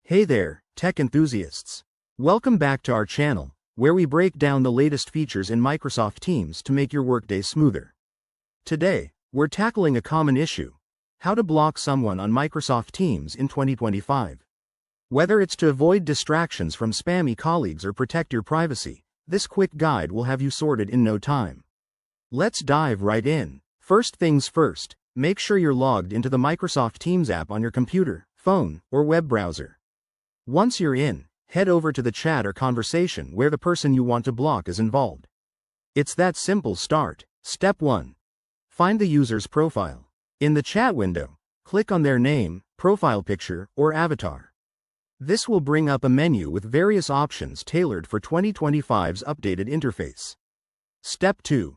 Hey there, tech enthusiasts. Welcome back to our channel, where we break down the latest features in Microsoft Teams to make your workday smoother. Today, we're tackling a common issue: how to block someone on Microsoft Teams in 2025. Whether it's to avoid distractions from spammy colleagues or protect your privacy, this quick guide will have you sorted in no time. Let's dive right in. First things first, make sure you're logged into the Microsoft Teams app on your computer, phone, or web browser. Once you're in, head over to the chat or conversation where the person you want to block is involved. It's that simple. Start. Step 1. Find the user's profile. In the chat window, click on their name, profile picture, or avatar. This will bring up a menu with various options tailored for 2025's updated interface. Step 2.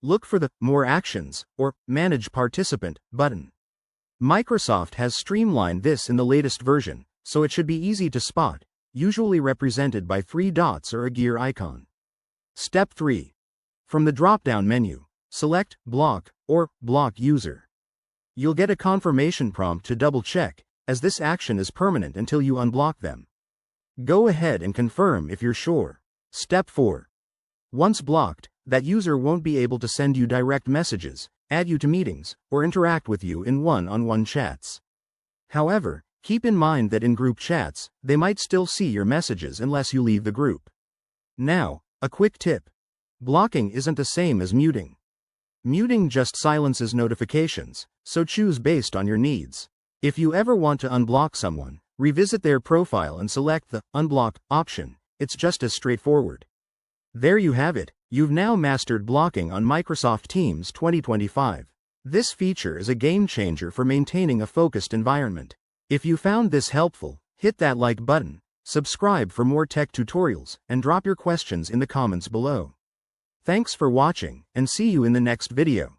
Look for the More Actions or Manage Participant button. Microsoft has streamlined this in the latest version, so it should be easy to spot, usually represented by 3 dots or a gear icon. Step 3. From the drop-down menu, select Block or Block User. You'll get a confirmation prompt to double-check, as this action is permanent until you unblock them. Go ahead and confirm if you're sure. Step 4. Once blocked, that user won't be able to send you direct messages, add you to meetings, or interact with you in one-on-one chats. However, keep in mind that in group chats, they might still see your messages unless you leave the group. Now, a quick tip. Blocking isn't the same as muting. Muting just silences notifications, so choose based on your needs. If you ever want to unblock someone, revisit their profile and select the Unblock option. It's just as straightforward. There you have it. You've now mastered blocking on Microsoft Teams 2025. This feature is a game changer for maintaining a focused environment. If you found this helpful, hit that like button, subscribe for more tech tutorials, and drop your questions in the comments below. Thanks for watching, and see you in the next video.